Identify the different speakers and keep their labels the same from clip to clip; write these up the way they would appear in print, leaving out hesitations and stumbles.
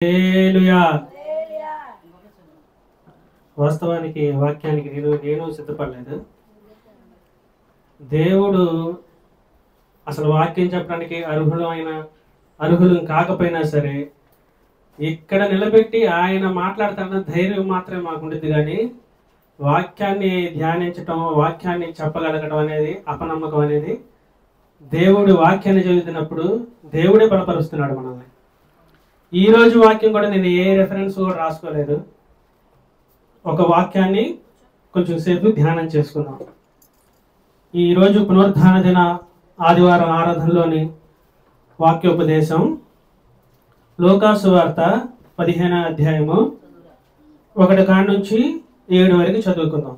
Speaker 1: హల్లెలూయా. వాస్తవానికి వాక్యానికి నేను సిద్ధపడలేదు. దేవుడు అసలు వాక్యం చెప్పడానికి అర్హులు కాకపోయినా సరే ఇక్కడ నిలబెట్టి ఆయన మాట్లాడుతున్న ధైర్యం మాత్రమే మాకు ఉండేది, కానీ వాక్యాన్ని ధ్యానించటం, వాక్యాన్ని చెప్పగలగడం అనేది అపనమ్మకం అనేది దేవుడు వాక్యాన్ని చదువుతున్నప్పుడు దేవుడే బలపరుస్తున్నాడు మనల్ని. ఈ రోజు వాక్యం కూడా నేను ఏ రెఫరెన్స్ కూడా రాసుకోలేదు. ఒక వాక్యాన్ని కొంచెం సేపు ధ్యానం చేసుకుందాం. ఈరోజు పునరుద్ధాన దిన ఆదివారం ఆరాధనలోని వాక్యోపదేశం లూకాసు వార్త 15వ అధ్యాయము 1 కాడ నుంచి 7 వరకు చదువుకుందాం.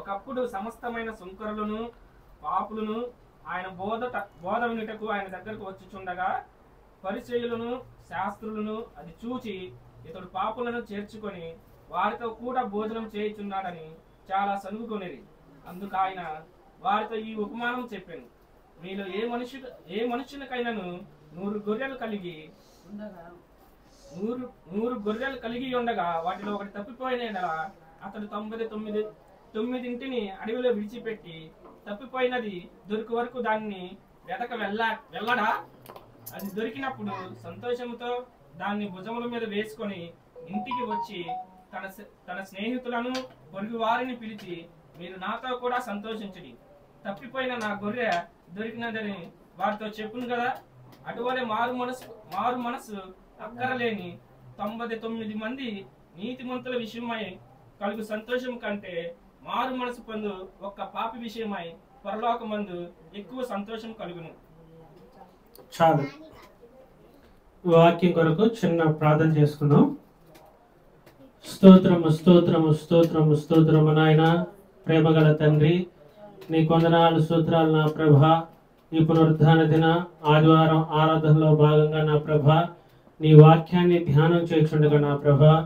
Speaker 2: ఒకప్పుడు సమస్తమైన సుంకరులను పాపులను ఆయన బోధ వినుటకు ఆయన దగ్గరకు వచ్చుచుండగా పరిసయ్యులను శాస్త్రులను అది చూచి ఇతడు పాపులను చేర్చుకొని వారితో కూడా భోజనం చేయుచున్నాడని చాలా సనుగుకొనేది. అందుకు ఆయన వారితో ఈ ఉపమానం చెప్పాను. మీలో ఏ మనుషునికైనాను 100 గొర్రెలు కలిగి ఉండగా వాటిలో ఒకటి తప్పిపోయిన యెడల అతడు 99 అడవిలో విడిచిపెట్టి తప్పిపోయినది దొరికి వరకు దాన్ని వెతక వెళ్ళడా? అది దొరికినప్పుడు సంతోషంతో దాన్ని భుజముల మీద వేసుకొని ఇంటికి వచ్చి తన స్నేహితులను పొరుగు వారిని పిలిచి, మీరు నాతో కూడా సంతోషించండి, తప్పిపోయిన నా గొర్రె దొరికినదని వారితో చెప్పును కదా. అటువలే మారు మనసు అక్కరలేని 99 మంది నీతిమంతుల విషయమై కలుగు సంతోషం కంటే మారు మనసు పొందు ఒక్క పాపి విషయమై పరలోకమందు ఎక్కువ సంతోషం కలుగును.
Speaker 1: చాలు. వాక్యం కొరకు చిన్న ప్రార్థన చేసుకుందాం. స్తోత్రము స్తోత్రము స్తోత్రము స్తోత్రము నాయన, ప్రేమగల తండ్రి, నీ కొందనాలు స్తోత్రాలు నా ప్రభా. ఈ పునరుద్ధాన దిన ఆదివారం ఆరాధనలో భాగంగా నా ప్రభా నీ వాక్యాన్ని ధ్యానం చేస్తుండగా నా ప్రభా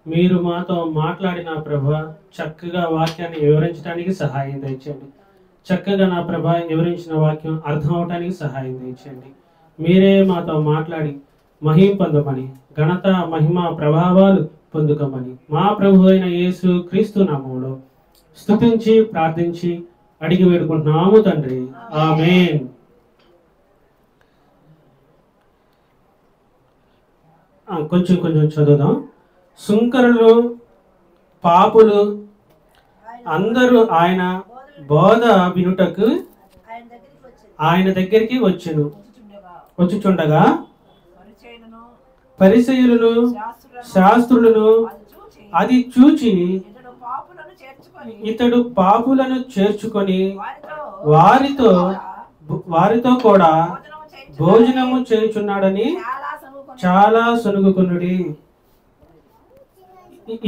Speaker 1: మీరు మాతో మాట్లాడిన ప్రభా చక్కగా వాక్యాన్ని వివరించడానికి సహాయం దయచేయండి. చక్కగా నా ప్రభా వివరించిన వాక్యం అర్థం అవడానికి సహాయం దయచేయండి. మీరే మాతో మాట్లాడి మహిమ పొందమని, ఘనత మహిమ ప్రభావాలు పొందుకోమని మా ప్రభు అయిన యేసు క్రీస్తు నామములో స్తుతించి ప్రార్థించి అడిగి వేడుకుంటున్నాము తండ్రి, ఆమేన్. కొంచెం చదువుదాం. సుంకరులు పాపులు అందరూ ఆయన బోధ వినుటకు ఆయన దగ్గరికి వచ్చుచుండగా పరిసయ్యులను శాస్త్రులను అది చూచి ఇతడు పాపులను చేర్చుకొని వారితో కూడా భోజనము చేయుచున్నాడని చాలా సనుగుకొనుడి.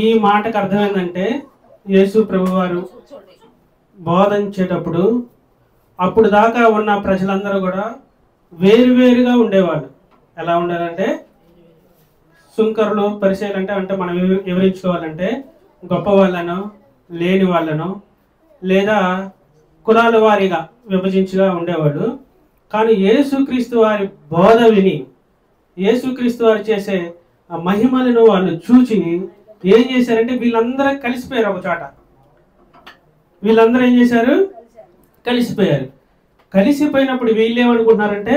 Speaker 1: ఈ మాటకు అర్థం ఏంటంటే, యేసు ప్రభువారు బోధించేటప్పుడు అప్పుడు దాకా ఉన్న ప్రజలందరూ కూడా వేరువేరుగా ఉండేవాళ్ళు. ఎలా ఉండాలంటే, సుంకరులు పరిచయాలు అంటే మనం వివరించుకోవాలంటే గొప్ప వాళ్ళను, లేని వాళ్ళను, లేదా కులాల వారీగా విభజించుగా ఉండేవాళ్ళు. కానీ యేసుక్రీస్తు వారి బోధ విని యేసుక్రీస్తు వారు చేసే ఆ మహిమలను వాళ్ళు చూచి ఏం చేశారంటే వీళ్ళందరూ కలిసిపోయారు. ఒక చోట వీళ్ళందరూ ఏం చేశారు? కలిసిపోయారు. కలిసిపోయినప్పుడు వీళ్ళు ఏమనుకుంటున్నారంటే,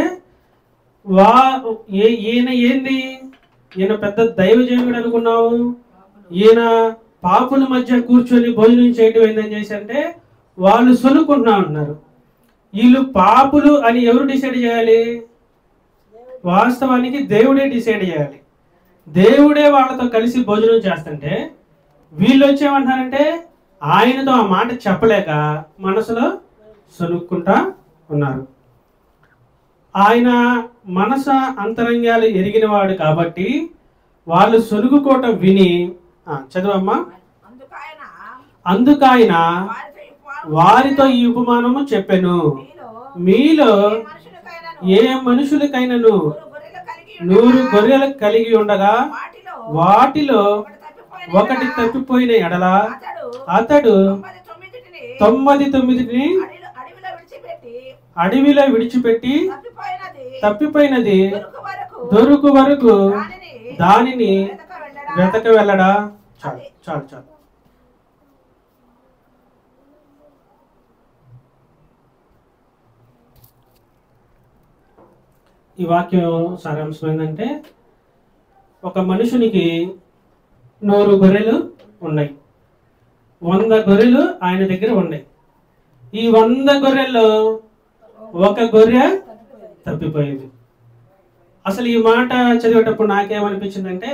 Speaker 1: ఈయన పెద్ద దైవజనుడు అనుకున్నావు, ఈయన పాపుల మధ్య కూర్చొని భోజనం చేయడం ఏందని చేశారంటే వాళ్ళు సొనుకుంటున్నా ఉన్నారు. వీళ్ళు పాపులు అని ఎవరు డిసైడ్ చేయాలి? వాస్తవానికి దేవుడే డిసైడ్ చేయాలి. దేవుడే వాళ్ళతో కలిసి భోజనం చేస్తుంటే వీళ్ళు వచ్చేమంటారంటే ఆయనతో ఆ మాట చెప్పలేక మనసులో సొనుక్కుంటా ఉన్నారు. ఆయన మనసు అంతరంగాలు ఎరిగినవాడు కాబట్టి వాళ్ళు సొనుగుకోవటం విని చదువమ్మా. అందుకాయన వారితో ఈ ఉపమానము చెప్పెను, మీలో ఏ మనుషులకైనాను 100 గొర్రెలు కలిగి ఉండగా వాటిలో ఒకటి తప్పిపోయిన ఎడల అతడు 99 అడవిలో అడవిలో విడిచిపెట్టి తప్పిపోయినది దొరుకు వరకు దానిని వెతక వెళ్ళడా. చాలు చాలు చాలు. ఈ వాక్యం సారాంశం ఏంటంటే, ఒక మనుషునికి 100 గొర్రెలు ఉన్నాయి, 100 గొర్రెలు ఆయన దగ్గర ఉన్నాయి. ఈ 100 గొర్రెల్లో ఒక గొర్రె తప్పిపోయింది. అసలు ఈ మాట చదివేటప్పుడు నాకేమనిపించిందంటే,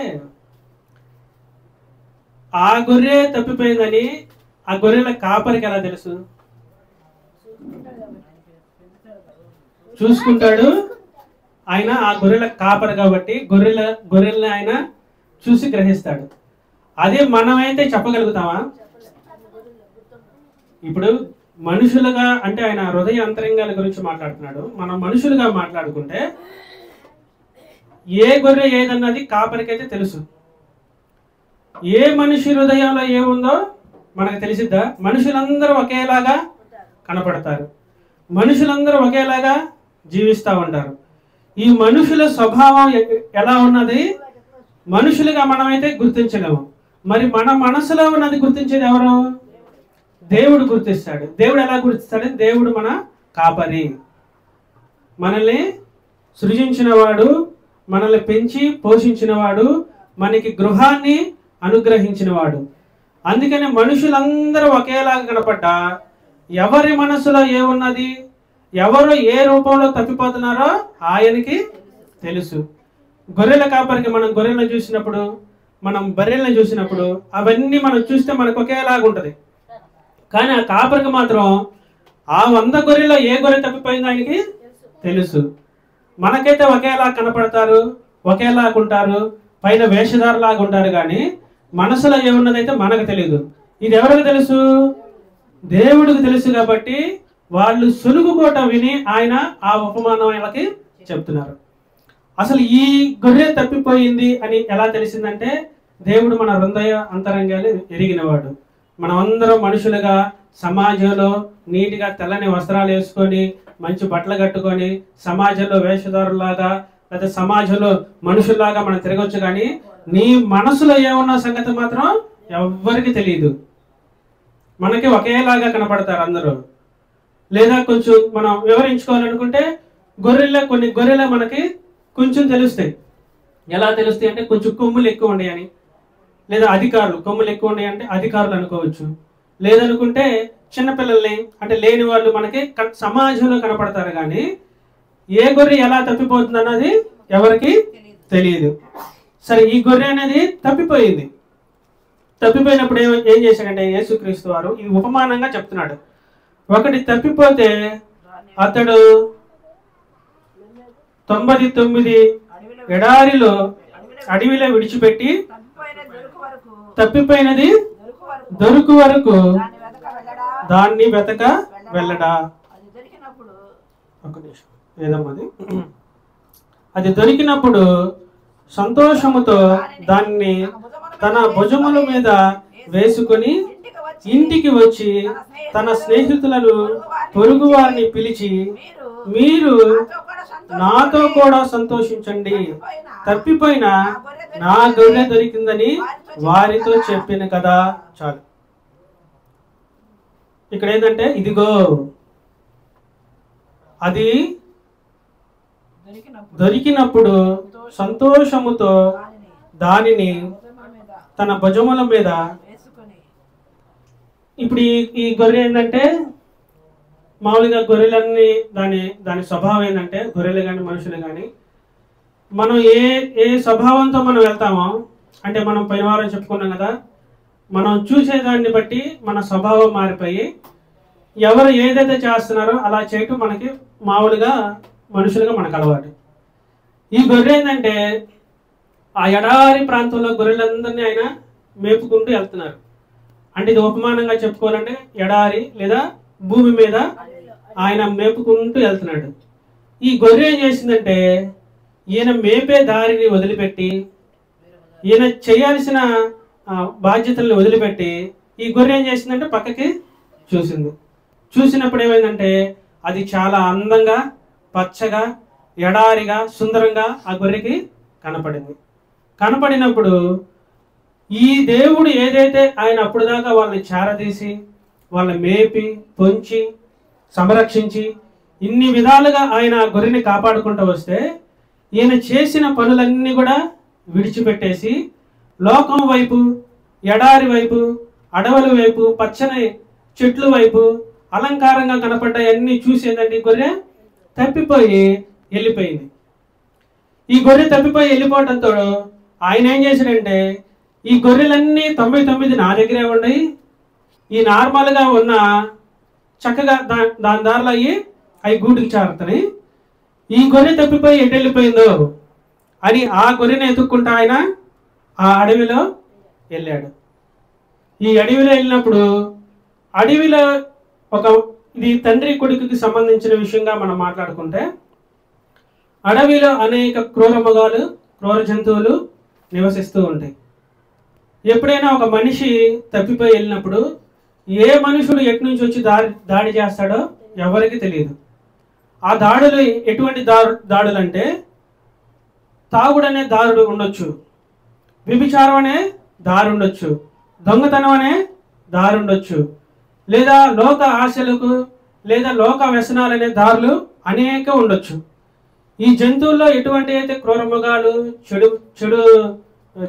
Speaker 1: ఆ గొర్రె తప్పిపోయిందని ఆ గొర్రెల కాపరికి ఎలా తెలుసు? చూసుకుంటాడు ఆయన, ఆ గొర్రెల కాపరి కాబట్టి గొర్రెల్ని ఆయన చూసి గ్రహిస్తాడు. అదే మనమైతే చెప్పగలుగుతామా? ఇప్పుడు మనుషులుగా అంటే ఆయన హృదయ అంతరంగాల గురించి మాట్లాడుతున్నాడు. మనం మనుషులుగా మాట్లాడుకుంటే ఏ గొర్రె ఏదన్నది కాపరికైతే తెలుసు. ఏ మనిషి హృదయంలో ఏముందో మనకు తెలిసిద్దా? మనుషులందరూ ఒకేలాగా కనపడతారు, మనుషులందరూ ఒకేలాగా జీవిస్తూ ఉంటారు. ఈ మనుషుల స్వభావం ఎలా ఉన్నది మనుషులుగా మనమైతే గుర్తించలేము. మరి మన మనసులో ఉన్నది గుర్తించేది ఎవరు? దేవుడు గుర్తిస్తాడు. దేవుడు ఎలా గుర్తిస్తాడు? దేవుడు మన కాపరి, మనల్ని సృజించినవాడు, మనల్ని పెంచి పోషించినవాడు, మనకి గృహాన్ని అనుగ్రహించినవాడు. అందుకని మనుషులందరూ ఒకేలాగా కనపడ్డా ఎవరి మనసులో ఏమున్నది, ఎవరు ఏ రూపంలో తప్పిపోతున్నారో ఆయనకి తెలుసు. గొర్రెల కాపరికి మనం గొర్రెలను చూసినప్పుడు, మనం బర్రెలను చూసినప్పుడు అవన్నీ మనం చూస్తే మనకు ఒకేలాగా ఉంటుంది. కానీ ఆ కాపరికి మాత్రం ఆ 100 గొర్రెల్లో ఏ గొర్రె తప్పిపోయిందో ఆయనకి తెలుసు. మనకైతే ఒకేలా కనపడతారు, ఒకేలాగా ఉంటారు, పైన వేషధారులాగా ఉంటారు, కానీ మనసులో ఏమున్నదైతే మనకు తెలియదు. ఇది ఎవరికి తెలుసు? దేవుడికి తెలుసు. కాబట్టి వాళ్ళు సులుగుకోట విని ఆయన ఆ ఉపమానం వాళ్ళకి చెప్తున్నారు. అసలు ఈ గొర్రె తప్పిపోయింది అని ఎలా తెలిసిందంటే, దేవుడు మన హృదయ అంతరంగాలు ఎరిగినవాడు. మనం అందరం మనుషులుగా సమాజంలో నీటిగా తెల్లని వస్త్రాలు వేసుకొని మంచి బట్టలు కట్టుకొని సమాజంలో వేషధారులాగా లేదా సమాజంలో మనుషుల్లాగా మనం తిరగొచ్చు, కానీ నీ మనసులో ఏమున్న సంగతి మాత్రం ఎవ్వరికి తెలియదు. మనకి ఒకేలాగా కనపడతారు అందరూ. లేదా కొంచెం మనం వివరించుకోవాలనుకుంటే కొన్ని గొర్రెలు మనకి కొంచెం తెలుస్తాయి. ఎలా తెలుస్తాయి అంటే, కొంచెం కొమ్ములు ఎక్కువ ఉన్నాయని, లేదా అధికారులు కొమ్ములు ఎక్కువ ఉన్నాయంటే అధికారులు అనుకోవచ్చు. లేదనుకుంటే చిన్నపిల్లల్ని అంటే లేని వాళ్ళు మనకి సమాజంలో కనపడతారు, కానీ ఏ గొర్రె ఎలా తప్పిపోతుంది అన్నది ఎవరికి తెలియదు. సరే, ఈ గొర్రె అనేది తప్పిపోయింది. తప్పిపోయినప్పుడు ఏం చేశాడంటే యేసుక్రీస్తు వారు ఇది ఉపమానంగా చెప్తున్నాడు. ఒకటి తప్పిపోతే అతడు 99 ఎడారిలో అడవిలో విడిచిపెట్టి తప్పిపోయినది దొరుకు వరకు దాన్ని వెతక వెళ్ళడా. అది దొరికినప్పుడు సంతోషముతో దాన్ని తన భుజముల మీద వేసుకొని ఇంటికి వచ్చి తన స్నేహితులను పొరుగు వారిని పిలిచి, మీరు నాతో కూడా సంతోషించండి, తప్పిపోయిన నా గొర్రె దొరికిందని వారితో చెప్పిన కదా. చాలు. ఇక్కడ ఏంటంటే, ఇదిగో అది దొరికినప్పుడు సంతోషముతో దానిని తన భుజముల మీద. ఇప్పుడు ఈ గొర్రె ఏంటంటే, మామూలుగా గొర్రెలన్నీ దాని స్వభావం ఏంటంటే, గొర్రెలు కానీ మనుషులు కానీ మనం ఏ స్వభావంతో మనం వెళ్తామో, అంటే మనం పైన వారం చెప్పుకున్నాం కదా, మనం చూసేదాన్ని బట్టి మన స్వభావం మారిపోయి ఎవరు ఏదైతే చేస్తున్నారో అలా చేయటం మనకి మామూలుగా మనుషులుగా మనకు అలవాటు. ఈ గొర్రె ఏంటంటే, ఆ ఎడారి ప్రాంతంలో గొర్రెలందరినీ ఆయన మేపుకుంటూ వెళ్తున్నారు. అంటే ఇది ఉపమానంగా చెప్పుకోవాలంటే ఎడారి లేదా భూమి మీద ఆయన మేపుకుంటూ వెళ్తున్నాడు. ఈ గొర్రె ఏం చేసిందంటే, ఈయన మేపే దారిని వదిలిపెట్టి, ఈయన చేయాల్సిన బాధ్యతల్ని వదిలిపెట్టి ఈ గొర్రె ఏం చేసిందంటే పక్కకి చూసింది. చూసినప్పుడు ఏమైందంటే, అది చాలా అందంగా, పచ్చగా, ఎడారిగా, సుందరంగా ఆ గొర్రెకి కనపడింది. కనపడినప్పుడు ఈ దేవుడు ఏదైతే ఆయన అప్పుడు దాకా వాళ్ళని చేరదీసి, వాళ్ళని మేపి, పొంచి, సంరక్షించి, ఇన్ని విధాలుగా ఆయన ఆ గొర్రెని కాపాడుకుంటూ వస్తే, ఈయన చేసిన పనులన్నీ కూడా విడిచిపెట్టేసి లోకం వైపు, ఎడారి వైపు, అడవుల వైపు, పచ్చని చెట్ల వైపు, అలంకారంగా కనపడ్డాయన్నీ చూసేదండి గొర్రె తప్పిపోయి వెళ్ళిపోయింది. ఈ గొర్రె తప్పిపోయి వెళ్ళిపోవడంతో ఆయన ఏం చేశాడంటే, ఈ గొర్రెలన్నీ 99 నా దగ్గరే ఉన్నాయి, ఈ నార్మల్గా ఉన్న చక్కగా దాని దారిలో అవి గూటికి చేరుతాయి, ఈ గొర్రె తప్పిపోయి ఎటు వెళ్ళిపోయిందో అని ఆ గొర్రెని ఎత్తుక్కుంటా ఆయన ఆ అడవిలో వెళ్ళాడు. ఈ అడవిలో వెళ్ళినప్పుడు అడవిలో ఇది తండ్రి కొడుకుకి సంబంధించిన విషయంగా మనం మాట్లాడుకుంటే, అడవిలో అనేక క్రూర మృగాలు, క్రూర జంతువులు నివసిస్తూ ఉంటాయి. ఎప్పుడైనా ఒక మనిషి తప్పిపోయి వెళ్ళినప్పుడు ఏ మనుషుడు ఎటు నుంచి వచ్చి దాడి చేస్తాడో ఎవరికి తెలియదు. ఆ దాడులు ఎటువంటి దాడులు అంటే, తాగుడు అనే దారుడు ఉండొచ్చు, వ్యభిచారం అనే దారి ఉండొచ్చు, దొంగతనం అనే దారి ఉండొచ్చు, లేదా లోక ఆశలకు లేదా లోక వ్యసనాలనే దారులు అనేక ఉండొచ్చు. ఈ జంతువుల్లో ఎటువంటి అయితే క్రూర మృగాలు, చెడు చెడు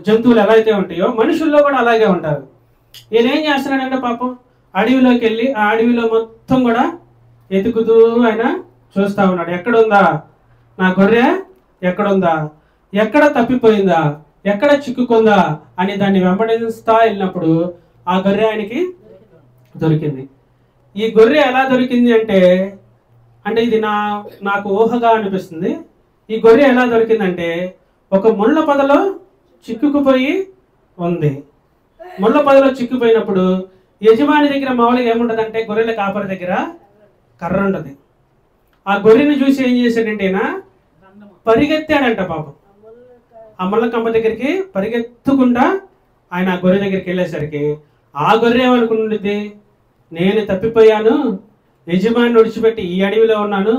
Speaker 1: జంతువులు ఎలా అయితే ఉంటాయో మనుషుల్లో కూడా అలాగే ఉంటారు. ఈయన ఏం చేస్తున్నాడంటే పాపం అడవిలోకి వెళ్ళి ఆ అడవిలో మొత్తం కూడా ఎతుకుతూ ఆయన చూస్తా ఉన్నాడు. ఎక్కడుందా నా గొర్రె, ఎక్కడుందా, ఎక్కడ తప్పిపోయిందా, ఎక్కడ చిక్కుకుందా అని దాన్ని వెంబడిస్తా వెళ్ళినప్పుడు ఆ గొర్రె ఆయనకి దొరికింది. ఈ గొర్రె ఎలా దొరికింది అంటే ఇది నాకు ఊహగా అనిపిస్తుంది. ఈ గొర్రె ఎలా దొరికిందంటే ఒక ముళ్ళ పొదలో చిక్కుకుపోయి ఉంది. ముళ్ళ పొదలో చిక్కుపోయినప్పుడు యజమాని దగ్గర మామూలుగా ఏముంటదంటే, గొర్రెల కాపరి దగ్గర కర్ర ఉంటుంది. ఆ గొర్రెని చూసి ఏం చేశాడంటే పరిగెత్తాడంట పాపం. ఆ ముళ్ళ కంప దగ్గరికి పరిగెత్తుకుంటా ఆయన ఆ గొర్రె దగ్గరికి వెళ్ళేసరికి ఆ గొర్రె ఏమనుకుంటుంది, నేను తప్పిపోయాను, యజమాని విడిచిపెట్టి ఈ అడవిలో ఉన్నాను,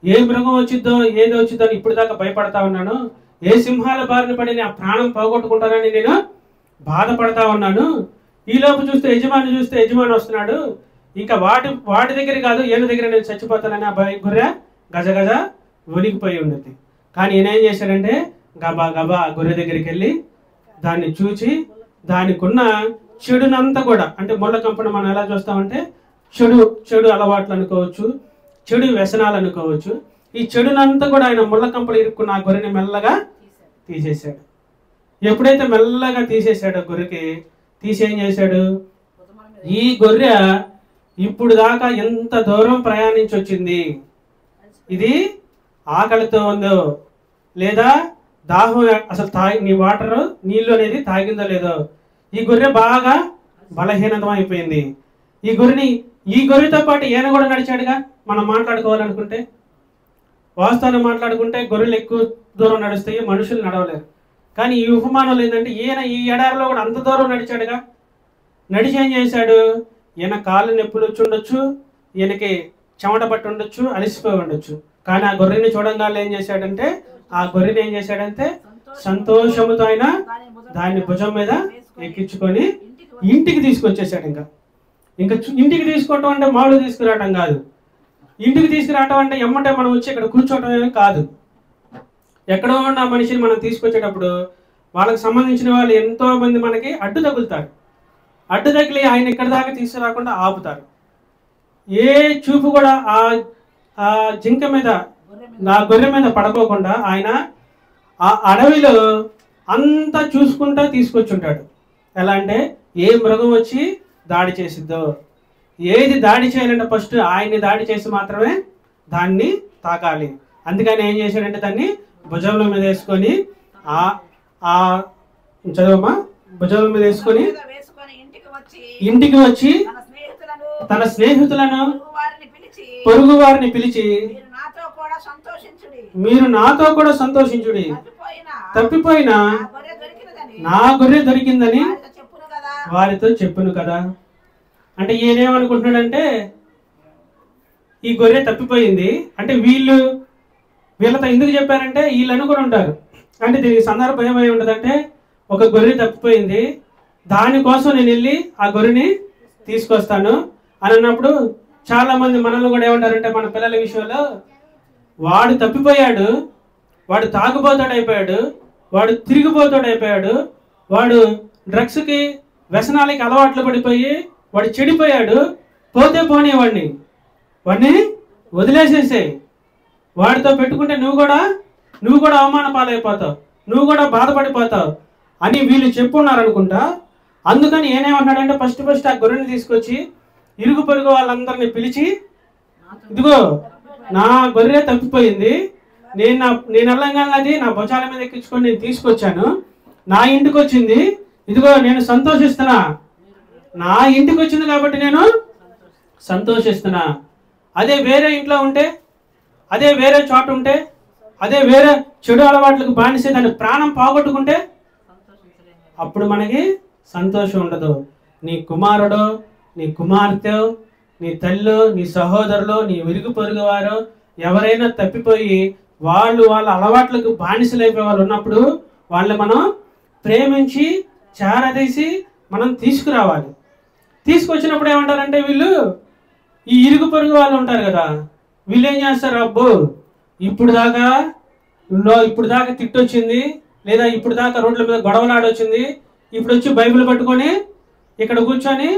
Speaker 1: ఏ మృగం వచ్చిద్దో ఏదో వచ్చిద్దో అని ఇప్పుడు దాకా భయపడతా ఉన్నాను, ఏ సింహాల బారిన పడి ఆ ప్రాణం పోగొట్టుకుంటానని నేను బాధపడతా ఉన్నాను. ఈలోపు చూస్తే యజమాని వస్తున్నాడు, ఇంకా వాటి దగ్గర కాదు ఏళ్ళ దగ్గర నేను చచ్చిపోతానని ఆ గొర్రె గజగజ వణికిపోయి ఉండేది. కానీ ఈయన ఏం చేశాడంటే గబా గబా ఆ గొర్రె దగ్గరికి వెళ్ళి దాన్ని చూచి దానికి ఉన్న చెడునంతా కూడా, అంటే ముళ్ళ కంపను మనం ఎలా చూస్తామంటే చెడు అలవాట్లు అనుకోవచ్చు, చెడు వ్యసనాలు అనుకోవచ్చు, ఈ చెడునంతా కూడా ఆయన ముళ్ళ కంపలు ఇరుక్కున్న ఆ గొర్రెని మెల్లగా తీసేశాడు. ఎప్పుడైతే మెల్లగా తీసేశాడో గొర్రెకి తీసేం చేశాడు, ఈ గొర్రె ఇప్పుడు దాకా ఎంత దూరం ప్రయాణించి వచ్చింది, ఇది ఆకలితో ఉందో లేదా దాహం అసలు నీ వాటర్ నీళ్ళు అనేది తాగిందో లేదో, ఈ గొర్రె బాగా బలహీనతం అయిపోయింది. ఈ గొర్రెతో పాటు ఈయన కూడా నడిచాడుగా. మనం మాట్లాడుకోవాలనుకుంటే, వాస్తవాన్ని మాట్లాడుకుంటే గొర్రెలు ఎక్కువ దూరం నడుస్తాయి, మనుషులు నడవలేరు. కానీ ఈ ఉపమానంలో ఏంటంటే ఈయన ఈ ఎడారిలో కూడా అంత దూరం నడిచాడుగా. నడిచి ఏం చేశాడు, ఈయన కాళ్ళు నొప్పులు వచ్చి ఉండొచ్చు, ఈయనకి చెమట పట్టి ఉండొచ్చు, అలసిపోయి ఉండొచ్చు. కానీ ఆ గొర్రెని చూడంగానే ఏం చేశాడంటే సంతోషముతో ఆయన దాన్ని భుజం మీద ఎక్కించుకొని ఇంటికి తీసుకొచ్చేసాడు. ఇంకా ఇంటికి తీసుకోవటం అంటే మామూలు తీసుకురావటం కాదు. ఇంటికి తీసుకురావటం అంటే ఎమ్మటే మనం వచ్చి ఇక్కడ కూర్చోవటం కాదు. ఎక్కడో ఉన్న మనిషిని మనం తీసుకొచ్చేటప్పుడు వాళ్ళకి సంబంధించిన వాళ్ళు ఎంతో మంది మనకి అడ్డు తగులుతారు. అడ్డు తగిలి ఆయన ఇక్కడి దాకా తీసుకురాకుండా ఆపుతారు. ఏ చూపు కూడా ఆ జింక మీద, ఆ గొర్రె మీద పడుకోకుండా ఆయన ఆ అడవిలో అంతా చూసుకుంటా తీసుకొచ్చుంటాడు. ఎలా అంటే ఏ మృగం వచ్చి దాడి చేసిద్దో, ఏది దాడి చేయాలంటే ఫస్ట్ ఆయన్ని దాడి చేసి మాత్రమే దాన్ని తాకాలి. అందుకని ఏం చేశాడంటే దాన్ని భుజంలో మీద వేసుకొని చదవమ్మా, భుజంలో మీద వేసుకొని ఇంటికి వచ్చి తన స్నేహితులను పొరుగు వారిని పిలిచి మీరు నాతో కూడా సంతోషించుడి, తప్పిపోయినా నా గొర్రె దొరికిందని వారితో చెప్పును కదా. అంటే ఈయనేమనుకుంటున్నాడంటే ఈ గొర్రె తప్పిపోయింది అంటే వీళ్ళతో ఎందుకు చెప్పారంటే వీళ్ళు అనుకుని ఉంటారు. అంటే దీనికి సందర్భం ఏమై ఉండదంటే ఒక గొర్రె తప్పిపోయింది, దానికోసం నేను వెళ్ళి ఆ గొర్రెని తీసుకొస్తాను అని అన్నప్పుడు చాలా మంది మనల్ని కూడా ఏమంటారంటే మన పిల్లల విషయంలో వాడు తప్పిపోయాడు, వాడు తాగుబోతాడు అయిపోయాడు, వాడు తిరిగిపోతాడు అయిపోయాడు, వాడు డ్రగ్స్కి వ్యసనాలకి అలవాట్లు పడిపోయి వాడు చెడిపోయాడు, పోతే పోనీ వాడిని వదిలేసేసాయి, వాడితో పెట్టుకుంటే నువ్వు కూడా అవమాన పాలైపోతావు, నువ్వు కూడా బాధపడిపోతావు అని వీళ్ళు చెప్పున్నారు అనుకుంటా. అందుకని ఏమన్నాడంటే ఫస్ట్ ఆ గొర్రెని తీసుకొచ్చి ఇరుగు పొరుగు వాళ్ళందరినీ పిలిచి, ఇదిగో నా గొర్రె తప్పిపోయింది, నేను వెళ్ళంగానే నా భుజాల మీద ఎక్కించుకొని నేను తీసుకొచ్చాను, నా ఇంటికి వచ్చింది, ఇదిగో నేను సంతోషిస్తున్నా, నా ఇంటికి వచ్చింది కాబట్టి నేను సంతోషిస్తున్నా. అదే వేరే ఇంట్లో ఉంటే, అదే వేరే చోట ఉంటే, అదే వేరే చెడు అలవాట్లకు బానిసే దాని ప్రాణం పోగొట్టుకుంటే అప్పుడు మనకి సంతోషం ఉండదు. నీ కుమారుడు, నీ కుమార్తె, నీ తల్లి, నీ సహోదరులు, నీ ఇరుగు పొరుగు వారు ఎవరైనా తప్పిపోయి వాళ్ళ అలవాట్లకు బానిసలైపోయే వాళ్ళు ఉన్నప్పుడు వాళ్ళని మనం ప్రేమించి చేరదీసి మనం తీసుకురావాలి. తీసుకొచ్చినప్పుడు ఏమంటారంటే వీళ్ళు ఈ ఇరుగు పొరుగు వాళ్ళు ఉంటారు కదా, వీళ్ళు ఏం చేస్తారు, అబ్బో ఇప్పుడు దాకా తిట్టొచ్చింది, లేదా ఇప్పుడు దాకా రోడ్ల మీద గొడవలాడొచ్చింది, ఇప్పుడు వచ్చి బైబిల్ పట్టుకొని ఇక్కడ కూర్చొని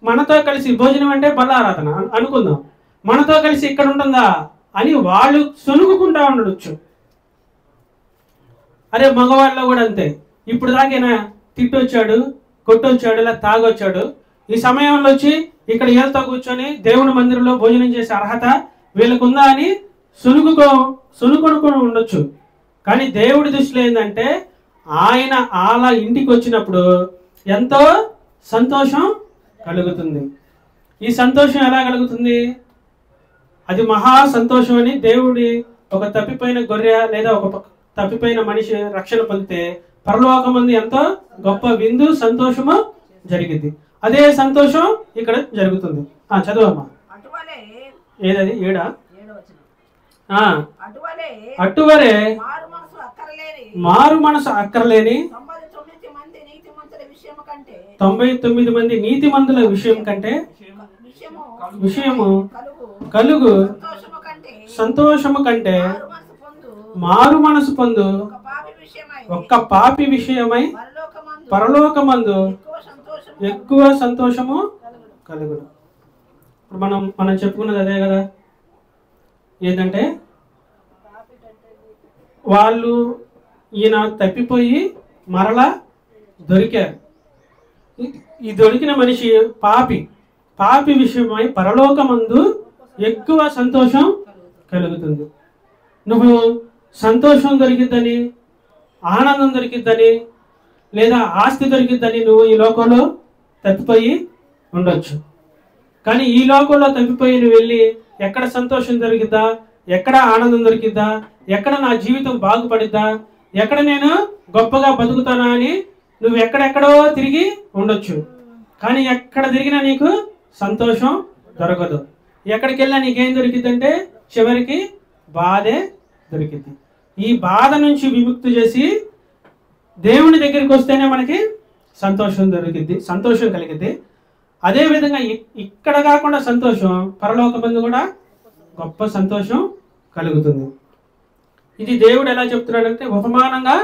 Speaker 1: మనతో కలిసి భోజనం అంటే బల్లారాధన అనుకుందాం, మనతో కలిసి ఇక్కడ ఉంటుందా అని వాళ్ళు సొనుగుకుంటా ఉండొచ్చు. అరే మగవాళ్ళలో కూడా అంతే, ఇప్పుడు దాకైనా తిట్టొచ్చాడు, కొట్టొచ్చాడు, ఇలా తాగొచ్చాడు, ఈ సమయంలో వచ్చి ఇక్కడ వీళ్ళతో కూర్చొని దేవుని మందిరంలో భోజనం చేసే అర్హత వీళ్ళకుందా అని సొనుకొని ఉండొచ్చు. కానీ దేవుడి దృష్టిలో ఏంటంటే ఆయన అలా ఇంటికి వచ్చినప్పుడు ఎంతో సంతోషం కలుగుతుంది. ఈ సంతోషం ఎలా కలుగుతుంది? అది మహా సంతోషం అని దేవుడి ఒక తప్పిపోయిన గొర్రె లేదా ఒక తప్పిపోయిన మనిషి రక్షణ పొందితే పరలోకమందు ఎంతో గొప్ప విందు సంతోషము జరిగింది. అదే సంతోషం ఇక్కడ జరుగుతుంది. చదువమ్మా. ఏదది? ఏడా? అటువరే మారు మనసు అక్కర్లేని 99 మంది నీతిమంతుల విషయం కంటే విషయము కలుగు సంతోషము కంటే మారు మనసు పొందు ఒక్క పాపి విషయమై పరలోకమందు ఎక్కువ సంతోషము కలుగును. ఇప్పుడు మనం చెప్పుకున్నది అదే కదా, ఏంటంటే వాళ్ళు ఈయన తప్పిపోయి మరలా దొరికారు. ఈ దొరికిన మనిషి పాపి విషయమై పరలోకమందు ఎక్కువ సంతోషం కలుగుతుంది. నువ్వు సంతోషం దొరికిద్దని, ఆనందం దొరికిద్దని, లేదా ఆస్తి దొరికిద్దని నువ్వు ఈ లోకంలో తప్పిపోయి ఉండొచ్చు. కానీ ఈ లోకంలో తప్పిపోయి నువ్వు వెళ్ళి ఎక్కడ సంతోషం దొరికిద్దా, ఎక్కడ ఆనందం దొరికిద్దా, ఎక్కడ నా జీవితం బాగుపడిద్దా, ఎక్కడ నేను గొప్పగా బతుకుతానా అని నువ్వు ఎక్కడెక్కడో తిరిగి ఉండొచ్చు. కానీ ఎక్కడ తిరిగినా నీకు సంతోషం దొరకదు. ఎక్కడికి వెళ్ళినా నీకేం దొరికిద్దంటే చివరికి బాధే దొరికిద్ది. ఈ బాధ నుంచి విముక్తి చేసి దేవుని దగ్గరికి వస్తేనే మనకి సంతోషం దొరికిద్ది, సంతోషం కలిగిద్ది. అదేవిధంగా ఇక్కడ కాకుండా సంతోషం పరలోకమందు కూడా గొప్ప సంతోషం కలుగుతుంది. ఇది దేవుడు ఎలా చెప్తున్నాడంటే ఉపమానంగా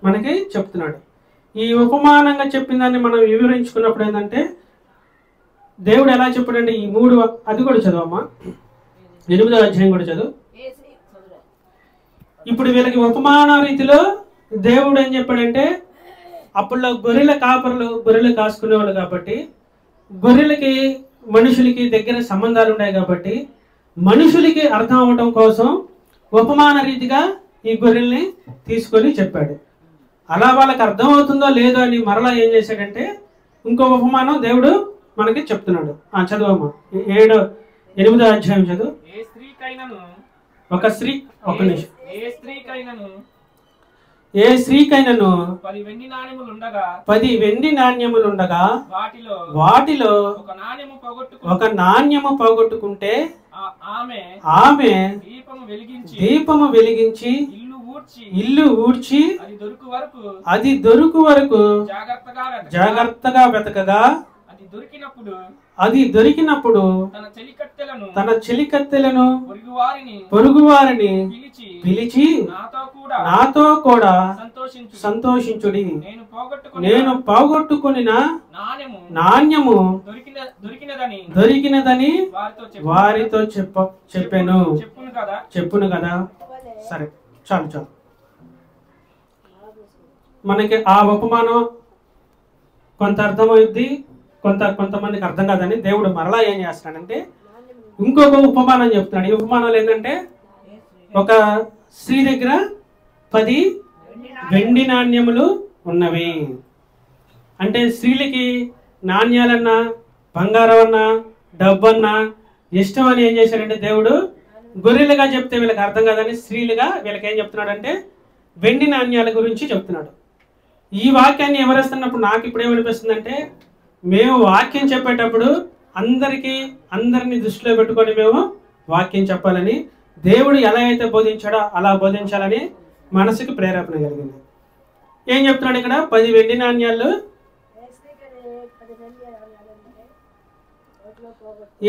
Speaker 1: మనకి చెప్తున్నాడు. ఈ ఉపమానంగా చెప్పిన దాన్ని మనం వివరించుకున్నప్పుడు ఏంటంటే దేవుడు ఎలా చెప్పాడంటే ఈ 3 అది కూడా చదవమ్మా, 8వ అధ్యాయం కూడా చదువు. ఇప్పుడు వీళ్ళకి ఉపమాన రీతిలో దేవుడు ఏం చెప్పాడంటే అప్పుడులో గొర్రెలు కాసుకునేవాళ్ళు కాబట్టి గొర్రెలకి మనుషులకి దగ్గర సంబంధాలు ఉన్నాయి కాబట్టి మనుషులకి అర్థం అవడం కోసం ఉపమాన రీతిగా ఈ గొర్రెల్ని తీసుకొని చెప్పాడు. అలా వాళ్ళకి అర్థం అవుతుందో లేదో అని మరలా ఏం చేశాడంటే ఇంకో ఉపమానం దేవుడు మనకి చెప్తున్నాడు. చదువమ్మా, 8వ అధ్యాయం చదువు.
Speaker 2: ఏ స్త్రీకైనను
Speaker 1: ఒక స్త్రీ, ఒక నిమిషం,
Speaker 2: ఏ స్త్రీకైనను
Speaker 1: ఏ స్త్రీకైనను
Speaker 2: 10 వెండి నాణెములు ఉండగా
Speaker 1: 10 వెండి నాణ్యములుండగా
Speaker 2: వాటిలో
Speaker 1: ఒక నాణ్యము పోగొట్టుకుంటే ఆమె దీపము వెలిగించి ఇల్లు ఊడ్చి అది దొరుకు వరకు జాగ్రత్తగా వెతకగా అది దొరికినప్పుడు తన చెలికత్తెలను పొరుగువారిని పిలిచి నాతో కూడా సంతోషించుడి, నేను పోగొట్టుకుని నాణ్యము దొరికినదని వారితో చెప్పును కదా. సరే, చాలు. మనకి ఆ ఉపమానం కొంత అర్థమవుద్ది, కొంతమందికి అర్థం కాదని దేవుడు మరలా ఏం చేస్తున్నాడంటే ఇంకొక ఉపమానం చెప్తున్నాడు. ఈ ఉపమానాలు ఏంటంటే, ఒక స్త్రీ దగ్గర 10 వెండి నాణ్యములు ఉన్నవి. అంటే స్త్రీలకి నాణ్యాలన్నా బంగారం అన్నా డబ్బన్నా ఇష్టం అని ఏం చేశాడంటే దేవుడు గొర్రెలుగా చెప్తే వీళ్ళకి అర్థం కాదని స్త్రీలుగా వీళ్ళకి ఏం చెప్తున్నాడంటే వెండి నాణ్యాల గురించి చెప్తున్నాడు. ఈ వాక్యాన్ని ఎవరేస్తున్నప్పుడు నాకు ఇప్పుడు ఏమనిపిస్తుందంటే, మేము వాక్యం చెప్పేటప్పుడు అందరినీ దృష్టిలో పెట్టుకొని మేము వాక్యం చెప్పాలని, దేవుడు ఎలా అయితే బోధించాడో అలా బోధించాలని మనసుకు ప్రేరేపణ కలిగింది. ఏం చెప్తున్నాడు ఇక్కడ? 10 వెండి నాణ్యాలు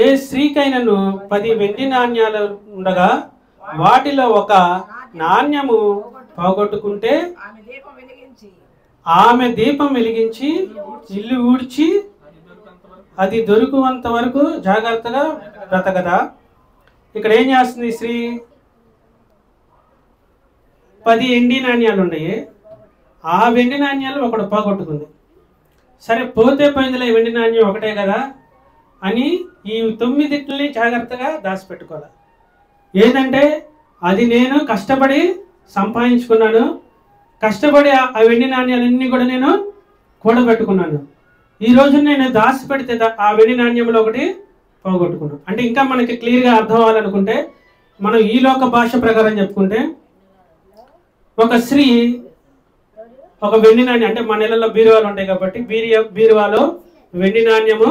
Speaker 1: ఏ స్త్రీకైనను 10 వెండి నాణ్యాలు ఉండగా వాటిలో ఒక నాణ్యము పోగొట్టుకుంటే ఆమె దీపం వెలిగించి ఇల్లు ఊడ్చి అది దొరుకునంత వరకు జాగ్రత్తగా బ్రతకదా. ఇక్కడ ఏం చేస్తుంది స్త్రీ? 10 వెండి నాణ్యాలు ఉన్నాయి, ఆ వెండి నాణ్యాలు ఒకడు పోగొట్టుకుంది. సరే, పోతే పోయిందిలే, వెండి నాణ్యం ఒకటే కదా అని ఈ 9 జాగ్రత్తగా దాచిపెట్టుకోవాలి. ఏంటంటే అది నేను కష్టపడి సంపాదించుకున్నాను, కష్టపడి ఆ వెండి నాణ్యాలన్నీ కూడా నేను కూడబెట్టుకున్నాను. ఈ రోజు నేను దాచి పెడితే ఆ వెండి నాణ్యంలో ఒకటి పోగొట్టుకున్నాను. అంటే ఇంకా మనకి క్లియర్గా అర్థం అవ్వాలనుకుంటే మనం ఈ లోక భాష ప్రకారం చెప్పుకుంటే, ఒక స్త్రీ ఒక వెండి నాణ్యం, అంటే మన ఇళ్ళలో బీరువాలు ఉంటాయి కాబట్టి బీరువాలో వెండి నాణ్యము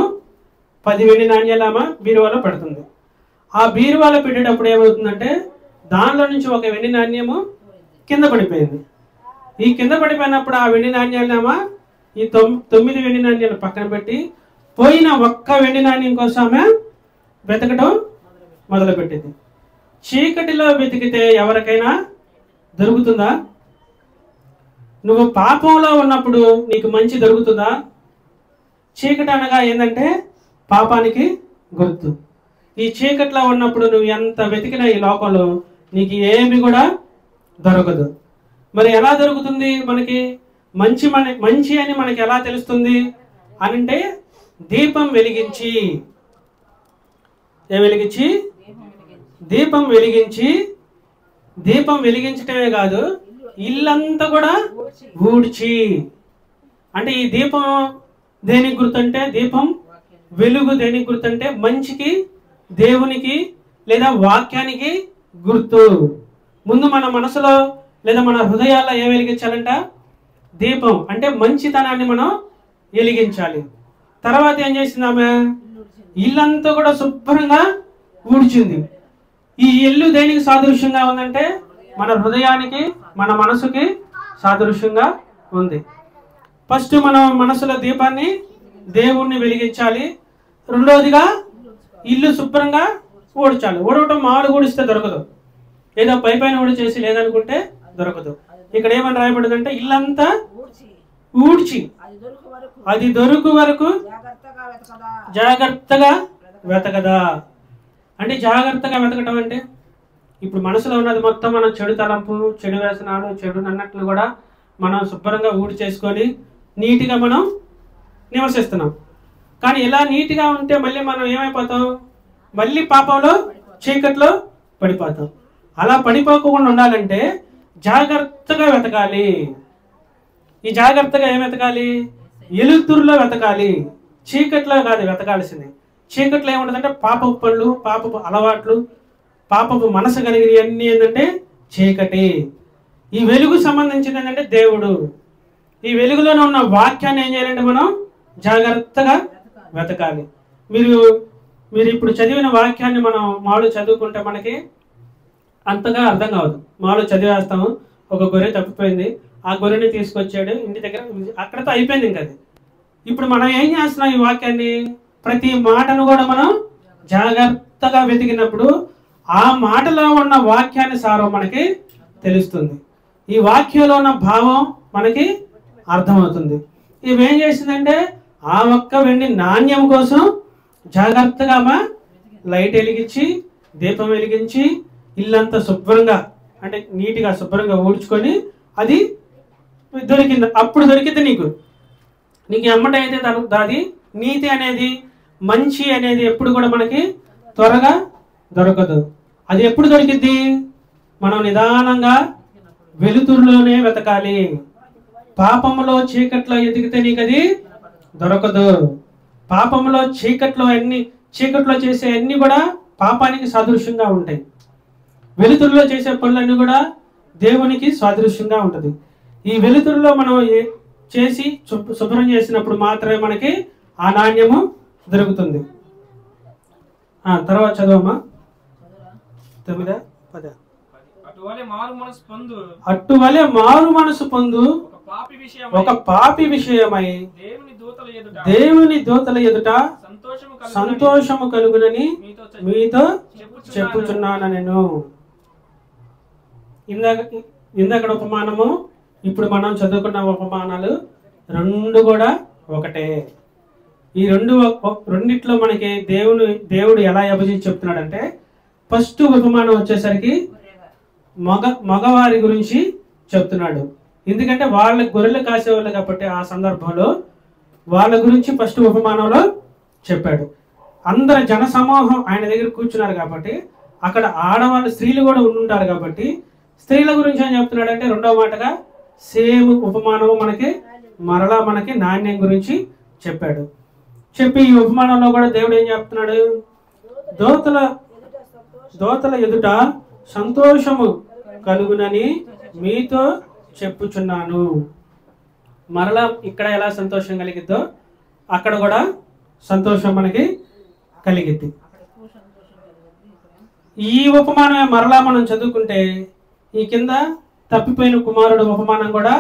Speaker 1: 10 వెండి నాణ్యాలు ఆమె బీరువాలో పెడుతుంది. ఆ బీరువాలో పెట్టేటప్పుడు ఏమవుతుందంటే దానిలో నుంచి ఒక వెండి నాణ్యము కింద పడిపోయింది. ఈ కింద పడిపోయినప్పుడు ఆ వెండి నాణ్యాలు ఈ 9 వెండి నాణ్యాలు పక్కన పెట్టి పోయిన ఒక్క వెండి నాణ్యం కోసం ఆమె వెతకడం మొదలుపెట్టింది. చీకటిలో వెతికితే ఎవరికైనా దొరుకుతుందా? నువ్వు పాపంలో ఉన్నప్పుడు నీకు మంచి దొరుకుతుందా? చీకటి అనగా ఏంటంటే పాపానికి గుర్తు. ఈ చీకట్లో ఉన్నప్పుడు నువ్వు ఎంత వెతికినా ఈ లోకంలో నీకు ఏమి కూడా దొరకదు. మరి ఎలా దొరుకుతుంది? మనకి మంచి అని మనకి ఎలా తెలుస్తుంది అని అంటే దీపం వెలిగించి దీపం వెలిగించటమే కాదు, ఇల్లంతా కూడా ఊడ్చి. అంటే ఈ దీపం దేనికి గుర్తంటే, దీపం వెలుగు దేనికి గుర్తంటే మంచికి, దేవునికి లేదా వాక్యానికి గుర్తు. ముందు మన మనసులో లేదా మన హృదయాల్లో ఏం వెలిగించాలంట? దీపం. అంటే మంచితనాన్ని మనం వెలిగించాలి. తర్వాత ఏం చేసింది ఆమె? ఇల్లంతా కూడా శుభ్రంగా ఊడ్చింది. ఈ ఇల్లు దేనికి సాదృశ్యంగా ఉందంటే మన హృదయానికి, మన మనసుకి సాదృశ్యంగా ఉంది. ఫస్ట్ మనం మనసులో దీపాన్ని, దేవుణ్ణి వెలిగించాలి. రెండవదిగా ఇల్లు శుభ్రంగా ఊడ్చాలి. ఊడవటం మామూలుగా ఊడిస్తే దొరకదు, ఏదో పైపైన ఊడిచేసి లేదనుకుంటే దొరకదు. ఇక్కడ ఏమని రాయబడిందంటే ఇల్లంతా ఊడ్చి అది దొరుకు వరకు జాగ్రత్తగా వెతకదా. అంటే జాగ్రత్తగా వెతకటం అంటే ఇప్పుడు మనసులో ఉన్నది మొత్తం మనం చెడు తలంపు, చెడు వ్యసనాలు, చెడు అన్నట్లు కూడా మనం శుభ్రంగా ఊడి చేసుకొని నీట్గా మనం నివసిస్తున్నాం. కానీ ఇలా నీట్గా ఉంటే మళ్ళీ మనం ఏమైపోతాం? మళ్ళీ పాపంలో, చీకట్లో పడిపోతాం. అలా పడిపోకుండా ఉండాలంటే జాగ్రత్తగా వెతకాలి. ఈ జాగ్రత్తగా ఏం వెతకాలి? ఎలుతురులో వెతకాలి, చీకట్లో కాదు వెతకాల్సింది. చీకట్లో ఏముంటుందంటే పాపపు పనులు, పాపపు అలవాట్లు, పాపపు మనసు కలిగినవి అన్నీ ఏంటంటే చీకటి. ఈ వెలుగు సంబంధించింది ఏంటంటే దేవుడు. ఈ వెలుగులోనే ఉన్న వాక్యాన్ని ఏం చేయాలంటే మనం జాగ్రత్తగా వెతకాలి. మీరు ఇప్పుడు చదివిన వాక్యాన్ని మనం మామూలు చదువుకుంటే మనకి అంతగా అర్థం కావద్దు. మామూలు చదివేస్తాము, ఒక గొర్రె తప్పిపోయింది, ఆ గొర్రెని తీసుకొచ్చాడు ఇంటి దగ్గర, అక్కడతో అయిపోయింది ఇంకా అది. ఇప్పుడు మనం ఏం చేస్తున్నాం, ఈ వాక్యాన్ని ప్రతి మాటను కూడా మనం జాగ్రత్తగా వెతికినప్పుడు ఆ మాటలో ఉన్న వాక్యాన్ని సారం మనకి తెలుస్తుంది. ఈ వాక్యంలో ఉన్న భావం మనకి అర్థమవుతుంది. ఇవేం చేసిందంటే ఆ ఒక్క వెండి నాణ్యం కోసం జాగ్రత్తగా లైట్ వెలిగించి దీపం వెలిగించి ఇల్లంతా శుభ్రంగా అంటే నీట్గా శుభ్రంగా ఊడ్చుకొని అది దొరికింది. అప్పుడు దొరికింది నీకు ఎమ్మటైతే అది నీతి అనేది మంచి అనేది ఎప్పుడు కూడా మనకి త్వరగా దొరకదు. అది ఎప్పుడు దొరికిద్ది? మనం నిదానంగా వెలుతురులోనే వెతకాలి. పాపములో చీకట్లో ఎదిగితే నీకు అది దొరకదు. పాపములో చీకట్లో చేసే అన్ని కూడా పాపానికి సాదృశ్యంగా ఉంటాయి. వెలుతురులో చేసే పనులన్నీ కూడా దేవునికి సాదృశ్యంగా ఉంటుంది. ఈ వెలుతురులో మనం చేసి శుభ్రం చేసినప్పుడు మాత్రమే మనకి ఆ నాణ్యము దొరుకుతుంది. తర్వాత చదవమ్మా 9, 10. అట్టువలే మారు మనసు పొందు ఒక పాపి విషయమై దేవుని దూతల ఎదుట సంతోషము కలుగునని మీతో చెప్పుచున్నాను. నేను ఇందాక ఉపమానము ఇప్పుడు మనం చదువుకున్న ఉపమానాలు రెండు కూడా ఒకటే. ఈ రెండిట్లో మనకి దేవుడు ఎలా విభజించి చెప్తున్నాడంటే, ఫస్ట్ ఉపమానం వచ్చేసరికి మగవారి గురించి చెప్తున్నాడు. ఎందుకంటే వాళ్ళ గొర్రెలు కాసేవాళ్ళు కాబట్టి ఆ సందర్భంలో వాళ్ళ గురించి ఫస్ట్ ఉపమానంలో చెప్పాడు. అందరు జన సమూహం ఆయన దగ్గర కూర్చున్నారు కాబట్టి అక్కడ ఆడవాళ్ళు స్త్రీలు కూడా ఉండుంటారు కాబట్టి స్త్రీల గురించి ఏం చెప్తున్నాడంటే రెండవ మాటగా సేమ్ ఉపమానము మరలా మనకి నాణ్యం గురించి చెప్పాడు. చెప్పి ఈ ఉపమానంలో కూడా దేవుడు ఏం చెప్తున్నాడు, దోతల ఎదుట సంతోషము కలుగునని మీతో చెప్పుచున్నాను. మరలా ఇక్కడ ఎలా సంతోషం కలిగిద్దో అక్కడ కూడా సంతోషం మనకి కలిగిద్ది. ఈ ఉపమానమే మరలా మనం చదువుకుంటే ఈ కింద తప్పిపోయిన కుమారుడు ఉపమానం కూడా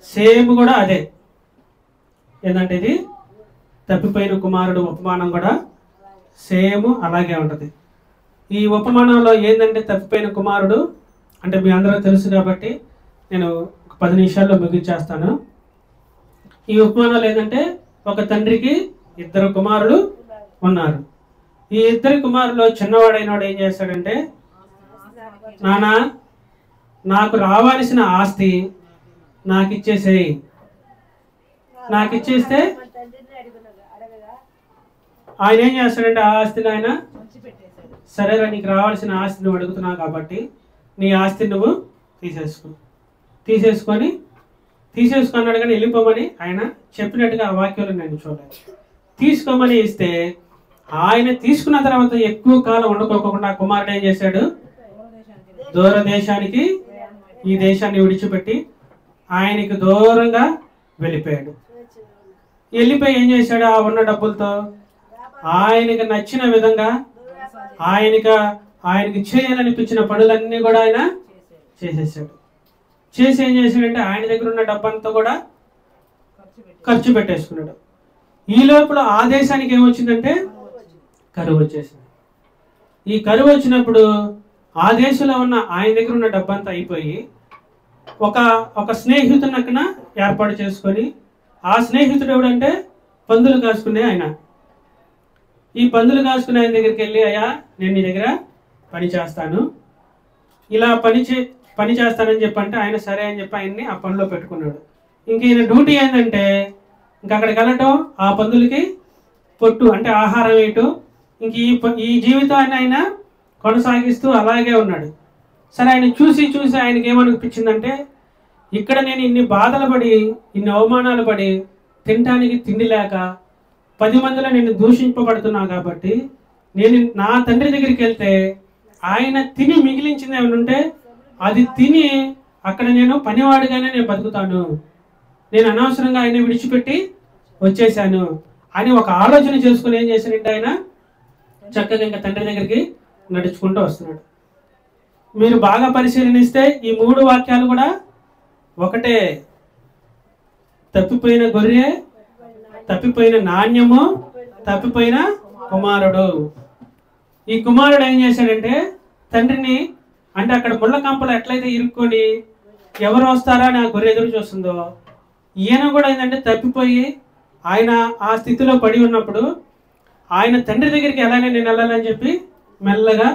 Speaker 1: సేమ్ కూడా అదే. ఏంటంటే ఇది తప్పిపోయిన కుమారుడు ఉపమానం కూడా సేమ్ అలాగే ఉంటుంది. ఈ ఉపమానంలో ఏంటంటే తప్పిపోయిన కుమారుడు అంటే మీ అందరూ తెలుసు కాబట్టి నేను ఒక 10 నిమిషాల్లో ముగించేస్తాను. ఈ ఉపమానాలు ఏంటంటే ఒక తండ్రికి 2 కుమారులు ఉన్నారు. ఈ 2 కుమారులు చిన్నవాడైనవాడు ఏం చేస్తాడంటే, నానా నాకు రావాల్సిన ఆస్తి నాకు ఇచ్చేసేయి, నాకు ఇచ్చేస్తే ఆయన ఏం చేస్తాడంటే ఆ ఆస్తిని ఆయన సరేరా నీకు రావాల్సిన ఆస్తి నువ్వు అడుగుతున్నావు కాబట్టి నీ ఆస్తి నువ్వు తీసేసుకున్నాడు కానీ వెళ్ళిపోమని ఆయన చెప్పినట్టుగా ఆ వాక్యాలు నేను చూడలేదు. తీసుకోమని ఇస్తే ఆయన తీసుకున్న తర్వాత ఎక్కువ కాలం వండుకోకుండా కుమారుడు ఏం చేశాడు, దూర దేశానికి ఈ దేశాన్ని విడిచిపెట్టి ఆయనకి దూరంగా వెళ్ళిపోయాడు. వెళ్ళిపోయి ఏం చేశాడు, ఆ ఉన్న డబ్బులతో ఆయనకి నచ్చిన విధంగా ఆయనకి చేయాలనిపించిన పనులన్నీ కూడా ఆయన చేసేసాడు. చేసి ఏం చేశాడంటే ఆయన దగ్గర ఉన్న డబ్బంతా కూడా ఖర్చు పెట్టేసుకున్నాడు. ఈ లోపల ఆ దేశానికి ఏమొచ్చిందంటే కరువు వచ్చేసింది. ఈ కరువు వచ్చినప్పుడు ఆ దేశంలో ఉన్న ఆయన దగ్గర ఉన్న డబ్బంతా అయిపోయి ఒక స్నేహితుని అక్కడ ఏర్పాటు చేసుకొని, ఆ స్నేహితుడు ఎవడంటే పందులు కాసుకునే ఆయన. ఈ పందులు కాసుకునే ఆయన దగ్గరికి వెళ్ళి, అయ్యా నేను నీ దగ్గర పని చేస్తాను, ఇలా పని చేస్తానని చెప్పంటే ఆయన సరే అని చెప్పి ఆయన్ని ఆ పనిలో పెట్టుకున్నాడు. ఇంక ఈయన డ్యూటీ ఏంటంటే ఇంక అక్కడికి వెళ్ళటం, ఆ పందులకి పొట్టు అంటే ఆహారం వేయటం, ఇంక ఈ జీవితాన్ని ఆయన కొనసాగిస్తూ అలాగే ఉన్నాడు. సరే ఆయన చూసి ఆయనకి ఏమనిపించిందంటే, ఇక్కడ నేను ఇన్ని బాధలు పడి ఇన్ని అవమానాలు పడి తినటానికి తిండి లేక 10 మందిలో నేను దూషింపబడుతున్నా కాబట్టి నేను నా తండ్రి దగ్గరికి వెళ్తే ఆయన తిని మిగిలించింది ఏమైనా ఉంటే అది తిని అక్కడ నేను పనివాడిగానే నేను బతుకుతాను, నేను అనవసరంగా ఆయన విడిచిపెట్టి వచ్చేసాను అని ఒక ఆలోచన చేసుకుని ఏం చేశారంటే ఆయన చక్కగా ఇంకా తండ్రి దగ్గరికి నడుచుకుంటూ వస్తున్నాడు. మీరు బాగా పరిశీలనిస్తే ఈ 3 వాక్యాలు కూడా ఒకటే. తప్పిపోయిన గొర్రె, తప్పిపోయిన నాణ్యము, తప్పిపోయిన కుమారుడు. ఈ కుమారుడు ఏం చేశాడంటే తండ్రిని, అంటే అక్కడ ముళ్ళ కంపలు ఎట్లయితే ఇరుక్కొని ఎవరు వస్తారా అని ఆ గొర్రె ఎదురు చూస్తుందో, ఈయన కూడా ఏంటంటే తప్పిపోయి ఆయన ఆ స్థితిలో పడి ఉన్నప్పుడు ఆయన తండ్రి దగ్గరికి ఎలానే నేను వెళ్ళాలని చెప్పి మెల్లగా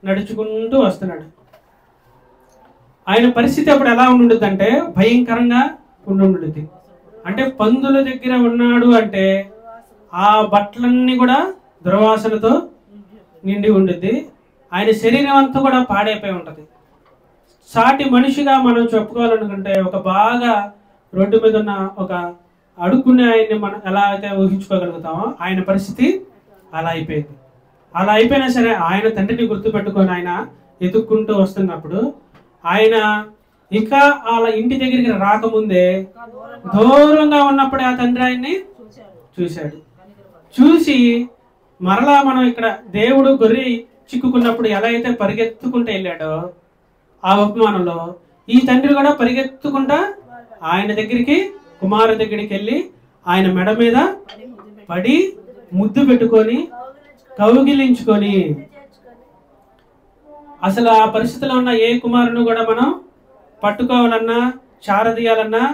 Speaker 1: నడుచుకుంటూ వస్తున్నాడు. ఆయన పరిస్థితి అప్పుడు ఎలా ఉండుద్ది అంటే భయంకరంగా ఉండుద్ది. అంటే పందుల దగ్గర ఉన్నాడు అంటే ఆ బట్టలన్నీ కూడా దుర్వాసనతో నిండి ఉండుద్ది. ఆయన శరీరం అంతా కూడా పాడైపోయి ఉంటుంది. సాటి మనిషిగా మనం చెప్పుకోవాలనుకుంటే ఒక బాగా రోడ్డు మీద ఉన్న ఒక అడుక్కునే ఆయన్ని మనం ఎలా అయితే ఊహించుకోగలుగుతామో ఆయన పరిస్థితి అలా అయిపోయింది. అలా అయిపోయినా సరే ఆయన తండ్రిని గుర్తుపెట్టుకొని ఆయన ఎదుక్కుంటూ వస్తున్నప్పుడు ఆయన ఇంకా వాళ్ళ ఇంటి దగ్గరికి రాకముందే దూరంగా ఉన్నప్పుడే ఆ తండ్రి ఆయన్ని చూశాడు. చూసి మరలా మనం ఇక్కడ దేవుడు గొర్రె చిక్కుకున్నప్పుడు ఎలా అయితే పరిగెత్తుకుంటూ వెళ్ళాడో ఆ ఉపమానంలో ఈ తండ్రి కూడా పరిగెత్తుకుంటా ఆయన దగ్గరికి, కుమారు దగ్గరికి వెళ్ళి ఆయన మెడ మీద పడి ముద్దు పెట్టుకొని కౌగిలించుకొని, అసలు ఆ పరిస్థితిలో ఉన్న ఏ కుమారుని కూడా మనం పట్టుకోవాలన్నా చారదీయాలన్నా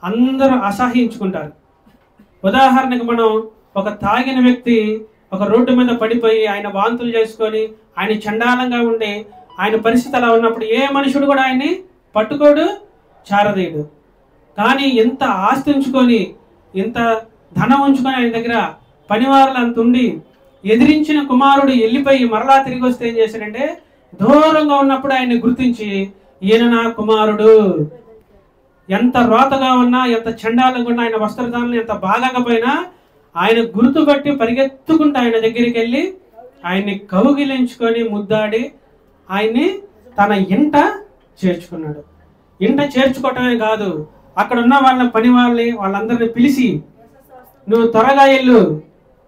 Speaker 1: అందరూ అసహించుకుంటారు. ఉదాహరణకు మనం ఒక తాగిన వ్యక్తి ఒక రోడ్డు మీద పడిపోయి ఆయన వాంతులు చేసుకొని ఆయన చండాలంగా ఉండి ఆయన పరిస్థితి అలా ఉన్నప్పుడు ఏ మనుషుడు కూడా ఆయన్ని పట్టుకోడు, చారదీయడు. కానీ ఎంత ఆస్తి ఉంచుకొని ఎంత ధనం ఉంచుకొని ఆయన దగ్గర పనివారులు అంత ఉండి ఎదిరించిన కుమారుడు వెళ్ళిపోయి మరలా తిరిగి వస్తే ఏం చేశాడంటే దూరంగా ఉన్నప్పుడు ఆయన్ని గుర్తించి ఈయన నా కుమారుడు, ఎంత రోతగా ఉన్నా ఎంత చండాలంగా ఉన్నా ఆయన వస్త్రధారణలు ఎంత బాగాకపోయినా ఆయన గుర్తుపట్టి పరిగెత్తుకుంటూ ఆయన దగ్గరికి వెళ్ళి ఆయన్ని కౌగిలించుకొని ముద్దాడి ఆయన్ని తన ఇంట చేర్చుకున్నాడు. ఇంట చేర్చుకోవటమే కాదు, అక్కడ ఉన్న వాళ్ళ పని వాళ్ళందరినీ పిలిచి నువ్వు త్వరగా వెళ్ళు,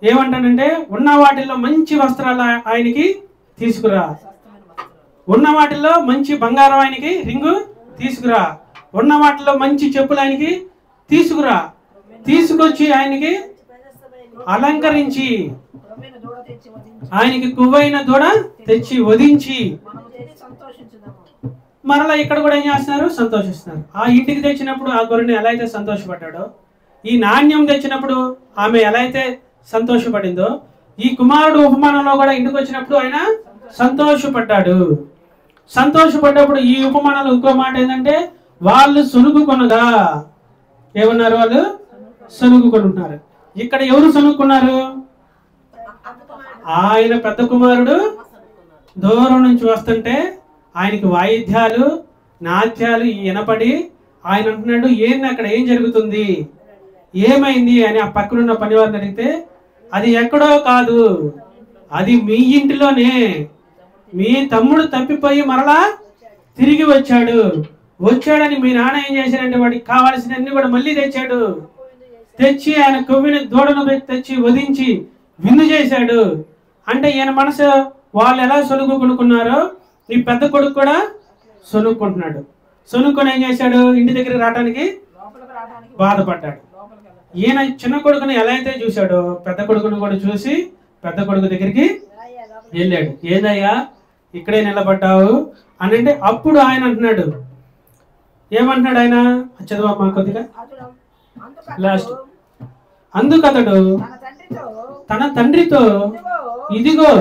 Speaker 1: ఏమంటానంటే ఉన్న వాటిల్లో మంచి వస్త్రాలు ఆయనకి తీసుకురా, ఉన్న వాటిల్లో మంచి బంగారం ఆయనకి రింగు తీసుకురా, ఉన్న వాటిలో మంచి చెప్పులు ఆయనకి తీసుకురా, తీసుకొచ్చి ఆయనకి అలంకరించి ఆయనకి కొవ్వైన దూడ తెచ్చి వధించి మరలా ఇక్కడ కూడా ఏం చేస్తున్నారు, సంతోషిస్తున్నారు. ఆ ఇంటికి తెచ్చినప్పుడు ఆ గొర్రెని ఎలా అయితే సంతోషపడ్డాడో, ఈ నాణ్యం తెచ్చినప్పుడు ఆమె ఎలా అయితే సంతోషపడిందో, ఈ కుమారుడు ఉపమానంలో కూడా ఇంటికి వచ్చినప్పుడు ఆయన సంతోషపడ్డాడు. సంతోషపడ్డప్పుడు ఈ ఉపమానంలో ఇంకో మాట ఏంటంటే వాళ్ళు సొనుగుకొనగా, ఏమన్నారు, వాళ్ళు సొనుగుకొనున్నారు. ఇక్కడ ఎవరు సొనుక్కున్నారు? ఆయన పెద్ద కుమారుడు దూరం నుంచి వస్తుంటే ఆయనకి వాయిద్యాలు నాట్యాలు వినపడి ఆయన అంటున్నాడు, ఏంది అక్కడ ఏం జరుగుతుంది, ఏమైంది అని ఆ పక్కనున్న పనివారిని అడిగితే అది ఎక్కడో కాదు, అది మీ ఇంటిలోనే, మీ తమ్ముడు తప్పిపోయి మరలా తిరిగి వచ్చాడని మీ నాన్న ఏం చేశాడంటే వాడికి కావాల్సినవన్నీ కూడా మళ్ళీ తెచ్చాడు, తెచ్చి ఆయన కొవ్విన దూడను తెచ్చి వధించి విందు చేశాడు. అంటే ఈయన మనసు వాళ్ళు ఎలా సొనుగు కొనుక్కున్నారో ఈ పెద్ద కొడుకు కూడా సొనుక్కుంటున్నాడు. సొనుక్కొని ఏం చేశాడు, ఇంటి దగ్గరికి రావడానికి బాధపడ్డాడు. ఈయన చిన్న కొడుకుని ఎలా అయితే చూశాడో పెద్ద కొడుకును కూడా చూసి పెద్ద కొడుకు దగ్గరికి వెళ్ళాడు. ఏదయ్యా ఇక్కడే నిలబడ్డావు అని అంటే అప్పుడు ఆయన అంటున్నాడు, ఏమంటున్నాడు ఆయన, చదువమ్మా కొద్దిగా లాస్ట్. అందుకతడు తన తండ్రితో ఇదిగో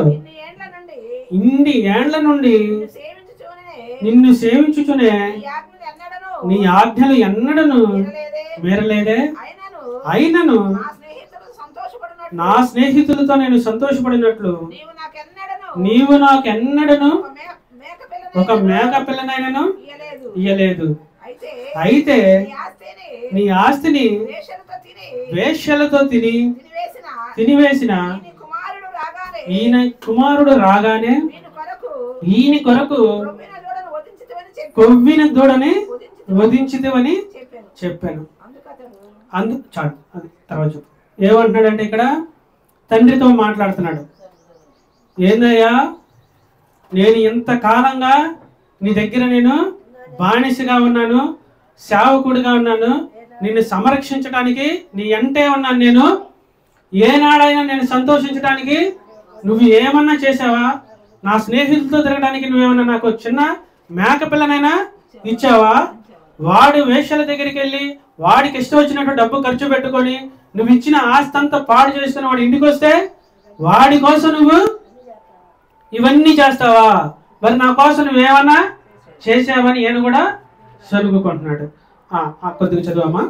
Speaker 1: ఇన్ని ఏండ్ల నుండి నిన్ను సేవించుచునే నీ ఆజ్ఞలు ఎన్నడను మీరలేదే, అయినను నా స్నేహితులతో నేను సంతోషపడినట్లు నీవు నాకెన్నడను ఒక మేక పిల్లనైనను ఇయ్యలేదు. అయితే నీ ఆస్తిని వేశ్యలతో తినివేసిన ఈయన కుమారుడు రాగానే ఈయన కొరకు కొవ్విన దూడని వధించితివని చెప్పాను. చాలు, అది తర్వాత చెప్పు. ఏమంటున్నాడంటే ఇక్కడ తండ్రితో మాట్లాడుతున్నాడు. ఏందయ్యా, నేను ఇంతకాలంగా నీ దగ్గర నేను బానిసగా ఉన్నాను, సేవకుడిగా ఉన్నాను, నిన్ను సంరక్షించడానికి నీ ఎంటే ఉన్నాను. నేను ఏనాడైనా నేను సంతోషించడానికి నువ్వు ఏమన్నా చేసావా? నా స్నేహితులతో తిరగడానికి నువ్వేమన్నా నాకు చిన్న మేకపిల్లనైనా ఇచ్చావా? వాడు వేశ్యల దగ్గరికి వెళ్ళి వాడికి ఇష్టం వచ్చినట్టు డబ్బు ఖర్చు పెట్టుకొని నువ్వు ఇచ్చిన ఆస్తి అంతా పాడు చేసుకుని వాడు ఇంటికి వస్తే వాడి కోసం నువ్వు ఇవన్నీ చేస్తావా? మరి నా కోసం నువ్వేమన్నా చేసావని ఈయన కూడా సలుగుకుంటున్నాడు. కొద్దిగా చదువమ్మా.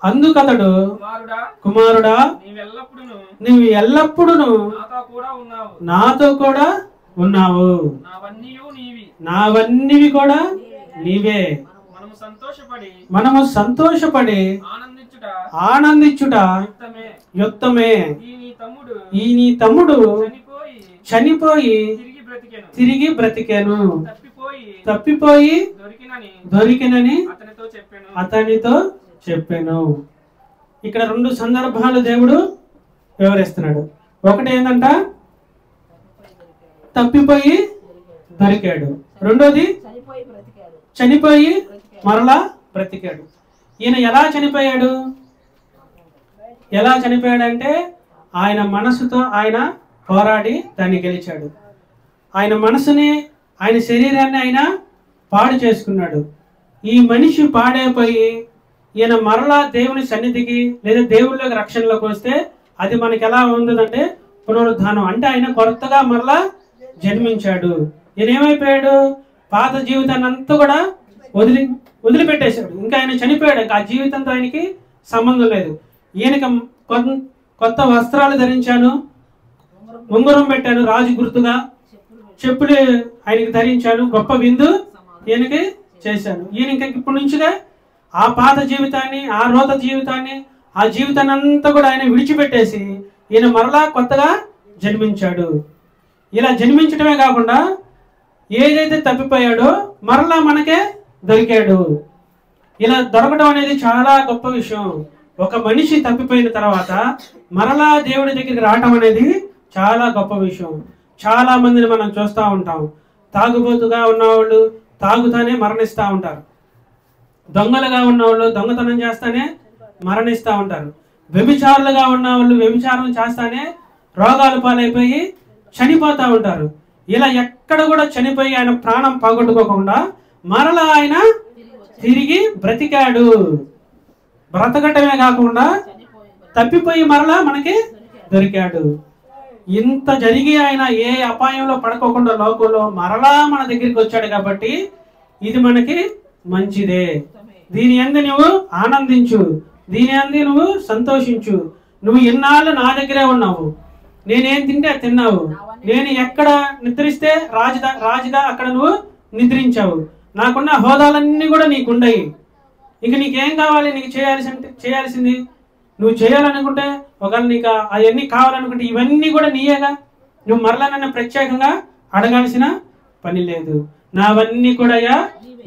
Speaker 1: అందుకతడు కుమారుడా, నీవు ఎల్లప్పుడూ నాతో కూడా ఉన్నావు, నావన్నీ కూడా నీవే. మనము సంతోషపడి ఆనందించుట యుక్తమే. ఈ నీ తమ్ముడు చనిపోయి తిరిగి బ్రతికాను, తప్పిపోయి దొరికినని అతనితో చెప్పాను. ఇక్కడ రెండు సందర్భాలు దేవుడు వివరిస్తున్నాడు. ఒకటి ఏంటంట, తప్పిపోయి దొరికాడు. రెండోది చనిపోయి మరలా బ్రతికాడు. ఈయన ఎలా చనిపోయాడు? ఎలా చనిపోయాడంటే ఆయన మనసుతో ఆయన పోరాడి దాన్ని గెలిచాడు. ఆయన మనసుని, ఆయన శరీరాన్ని ఆయన పాడు చేసుకున్నాడు. ఈ మనిషి పాడైపోయి ఈయన మరలా దేవుని సన్నిధికి లేదా దేవుళ్ళకి రక్షణలోకి వస్తే అది మనకి ఎలా ఉందంటే పునరుద్ధానం. అంటే ఆయన కొత్తగా మరలా జన్మించాడు. ఈయన ఏమైపోయాడు? పాత జీవితాన్ని అంతా కూడా వదిలిపెట్టేశాడు. ఇంకా ఆయన చనిపోయాడు. ఆ జీవితంతో ఆయనకి సంబంధం లేదు. ఈయనకి కొత్త వస్త్రాలు ధరించాను, ఉంగరం పెట్టాను రాజు గుర్తుగా, చెప్పులు ఆయనకి ధరించాను, గొప్ప విందు ఈయనకి చేశాను. ఈయన ఇంకా ఇప్పటి నుంచిగా ఆ పాత జీవితాన్ని, ఆ రోత జీవితాన్ని, ఆ జీవితాన్ని అంతా కూడా ఆయన విడిచిపెట్టేసి ఈయన మరలా కొత్తగా జన్మించాడు. ఇలా జన్మించడమే కాకుండా ఏదైతే తప్పిపోయాడో మరలా మనకే దొరికాడు. ఇలా దొరకడం అనేది చాలా గొప్ప విషయం. ఒక మనిషి తప్పిపోయిన తర్వాత మరలా దేవుడి దగ్గరికి రావటం అనేది చాలా గొప్ప విషయం. చాలా మందిని మనం చూస్తూ ఉంటాం. తాగుబోతుగా ఉన్నవాళ్ళు తాగుతానే మరణిస్తూ ఉంటారు. దొంగలుగా ఉన్నవాళ్ళు దొంగతనం చేస్తానే మరణిస్తూ ఉంటారు. వ్యభిచారులుగా ఉన్న వాళ్ళు వ్యభిచారం చేస్తానే రోగాలు పాలైపోయి చనిపోతూ ఉంటారు. ఇలా ఎక్కడ కూడా చనిపోయి ఆయన ప్రాణం పోగొట్టుకోకుండా మరలా ఆయన తిరిగి బ్రతికాడు. బ్రతకటమే కాకుండా తప్పిపోయి మరలా మనకి దొరికాడు. ఇంత జరిగి ఆయన ఏ అపాయంలో పడుకోకుండా లోకంలో మరలా మన దగ్గరికి వచ్చాడు కాబట్టి ఇది మనకి మంచిదే. దీని యందు నువ్వు ఆనందించు, దీని యందు నువ్వు సంతోషించు. నువ్వు ఇన్నాళ్ళు నా దగ్గరే ఉన్నావు, నేనేం తింటే తిన్నావు, నేను ఎక్కడ నిద్రిస్తే రాజుగా అక్కడ నువ్వు నిద్రించావు, నాకున్న హోదాలన్నీ కూడా నీకున్నాయి. ఇక నీకేం కావాలి? నీకు చేయాల్సింది నువ్వు చేయాలనుకుంటే, ఒకవేళ నీకు అవన్నీ కావాలనుకుంటే ఇవన్నీ కూడా నీయేగా. నువ్వు మరలా నన్ను ప్రత్యేకంగా అడగాల్సిన పని లేదు. నావన్నీ కూడా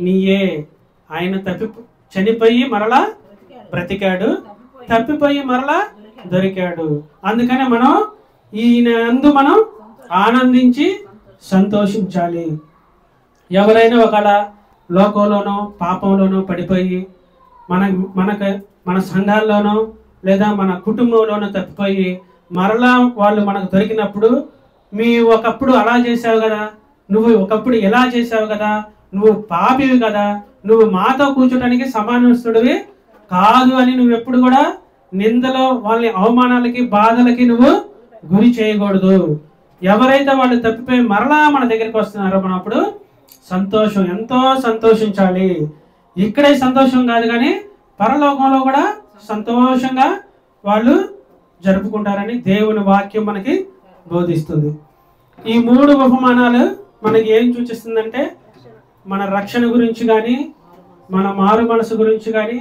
Speaker 1: నీయే. ఆయన చనిపోయి మరలా బ్రతికాడు, తప్పిపోయి మరలా దొరికాడు. అందుకనే మనం మనం ఆనందించి సంతోషించాలి. ఎవరైనా ఒకవేళ లోకంలోనో పాపంలోనో పడిపోయి మన సంఘాల్లోనో లేదా మన కుటుంబంలోనో తప్పిపోయి మరలా వాళ్ళు మనకు దొరికినప్పుడు, ఒకప్పుడు అలా చేసావు కదా, నువ్వు ఒకప్పుడు ఎలా చేసావు కదా, నువ్వు పాపివి కదా, నువ్వు మాతో కూర్చోటానికి సమానస్తుడివి కాదు అని నువ్వు ఎప్పుడు కూడా నిందలో వాళ్ళని అవమానాలకి బాధలకి నువ్వు గురి చేయకూడదు. ఎవరైతే వాళ్ళు తప్పిపోయి మరలా మన దగ్గరికి వస్తున్నారో మనం అప్పుడు సంతోషం, ఎంతో సంతోషించాలి. ఇక్కడే సంతోషం కాదు కానీ పరలోకంలో కూడా సంతోషంగా వాళ్ళు జరుపుకుంటారని దేవుని వాక్యం మనకి బోధిస్తుంది. ఈ 3 ఉపమానాలు మనకి ఏం సూచిస్తుందంటే మన రక్షణ గురించి కానీ, మన మారు మనసు గురించి కానీ,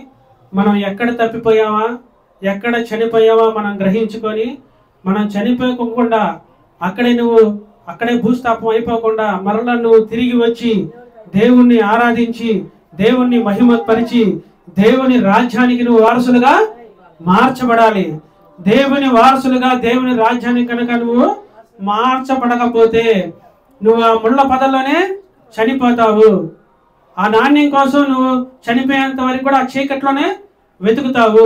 Speaker 1: మనం ఎక్కడ తప్పిపోయామా, ఎక్కడ చనిపోయావా మనం గ్రహించుకొని, మనం చనిపోకుండా అక్కడే నువ్వు అక్కడే భూస్థాపం అయిపోకుండా మరలా నువ్వు తిరిగి వచ్చి దేవుణ్ణి ఆరాధించి దేవుణ్ణి మహిమపరిచి దేవుని రాజ్యానికి నువ్వు వారసులుగా మార్చబడాలి. దేవుని వారసులుగా దేవుని రాజ్యానికి కనుక నువ్వు మార్చబడకపోతే నువ్వు ఆ ముళ్ళ పదల్లోనే చనిపోతావు. ఆ నాణ్యం కోసం నువ్వు చనిపోయేంత వరకు కూడా ఆ చీకట్లోనే వెతుకుతావు.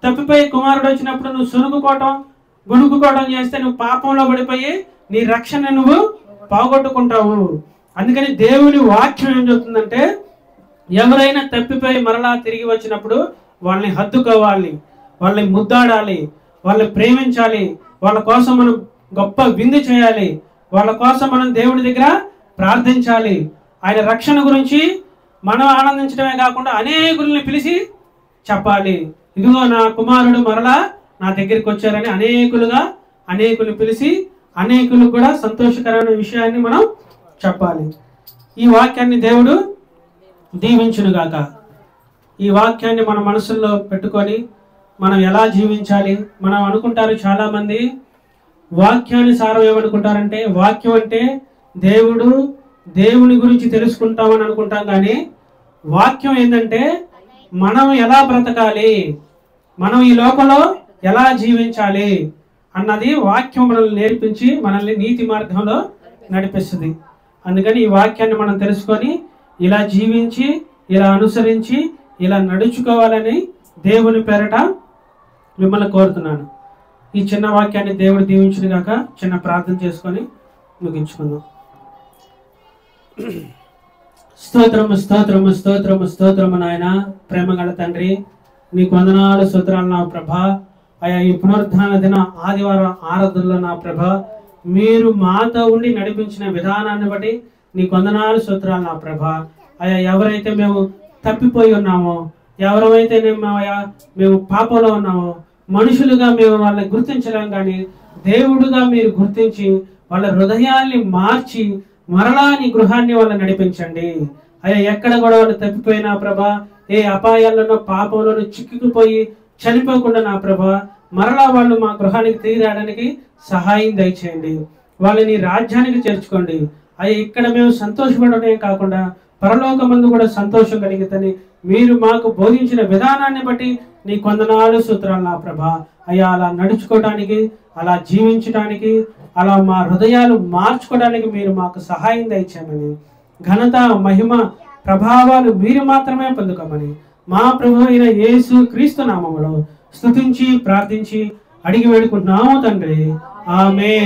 Speaker 1: తప్పిపోయి కుమారుడు వచ్చినప్పుడు నువ్వు సునుగుకోవటం గుణుకుకోవడం చేస్తే నువ్వు పాపంలో పడిపోయి నీ రక్షణ నువ్వు పోగొట్టుకుంటావు. అందుకని దేవుని వాక్యం ఏం చెప్తుందంటే, ఎవరైనా తప్పిపోయి మరలా తిరిగి వచ్చినప్పుడు వాళ్ళని హత్తుకోవాలి, వాళ్ళని ముద్దాడాలి, వాళ్ళని ప్రేమించాలి, వాళ్ళ కోసం మనం గొప్ప విందు చేయాలి, వాళ్ళ కోసం మనం దేవుని దగ్గర ప్రార్థించాలి. ఆయన రక్షణ గురించి మనం ఆనందించడమే కాకుండా అనేకుల్ని పిలిచి చెప్పాలి, ఇదిగో నా కుమారుడు మరలా నా దగ్గరికి వచ్చారని అనేకులు పిలిచి అనేకులకు కూడా సంతోషకరమైన విషయాన్ని మనం చెప్పాలి. ఈ వాక్యాన్ని దేవుడు దీవించునుగాక. ఈ వాక్యాన్ని మన మనసుల్లో పెట్టుకొని మనం ఎలా జీవించాలి. మనం అనుకుంటారు చాలా మంది వాక్యాన్ని సారం ఏమనుకుంటారంటే, వాక్యం అంటే దేవుని గురించి తెలుసుకుంటామని అనుకుంటాం. కానీ వాక్యం ఏంటంటే మనం ఎలా బ్రతకాలి, మనం ఈ లోకంలో ఎలా జీవించాలి అన్నది వాక్యం మనల్ని నేర్పించి మనల్ని నీతి మార్గంలో నడిపిస్తుంది. అందుకని ఈ వాక్యాన్ని మనం తెలుసుకొని ఇలా జీవించి ఇలా అనుసరించి ఇలా నడుచుకోవాలని దేవుని పేరట మిమ్మల్ని కోరుతున్నాను. ఈ చిన్న వాక్యాన్ని దేవుడు దీవించును గాక. చిన్న ప్రార్థన చేసుకొని ముగించుకుందాం. స్తోత్రము స్తోత్రము స్తోత్రము స్తోత్రము నాయన, ప్రేమగల తండ్రి, నీకు వందనాలు స్తోత్రాలు నా ప్రభా. అయా ఈ పునరుద్ధాన దిన ఆదివారం ఆరాధనలో నా ప్రభా మీరు మాతో ఉండి నడిపించిన విధానాన్ని బట్టి నీకు వందనాలు స్తోత్రాలు నా ప్రభా. అయా ఎవరైతే మేము తప్పిపోయి ఉన్నామో, ఎవరైతే మేము పాపంలో ఉన్నామో, మనుషులుగా మేము వాళ్ళని గుర్తించలేం, కానీ దేవుడుగా మీరు గుర్తించి వాళ్ళ హృదయాల్ని మార్చి మరలా నీ గృహాన్ని వాళ్ళని నడిపించండి. అయ్యా ఎక్కడ కూడా వాళ్ళు తప్పిపోయినా ప్రభా, ఏ అపాయాల్లోనో పాపంలోనూ చిక్కుకుపోయి చనిపోకుండా నా ప్రభా మరలా వాళ్ళు మా గృహానికి తిరిగి రావడానికి సహాయం దయచేయండి. వాళ్ళని రాజ్యానికి చేర్చుకోండి. అయ్యా ఇక్కడ మేము సంతోషపడమే కాకుండా పరలోకమందు కూడా సంతోషం కలిగితని మీరు మాకు బోధించిన విధానాన్ని బట్టి నీ వందనాలు స్తోత్రాలు నా ప్రభా. అయ్యా అలా నడుచుకోవడానికి, అలా జీవించడానికి, అలా మా హృదయాలు మార్చుకోవడానికి మీరు మాకు సహాయం దయచేయమని, ఘనత మహిమ ప్రభావాలు మీరు మాత్రమే పొందుకోమని మా ప్రభు అయిన యేసు క్రీస్తు నామములో స్తుతించి ప్రార్థించి అడిగి వేడుకుంటున్నాము తండ్రి. ఆమేన్.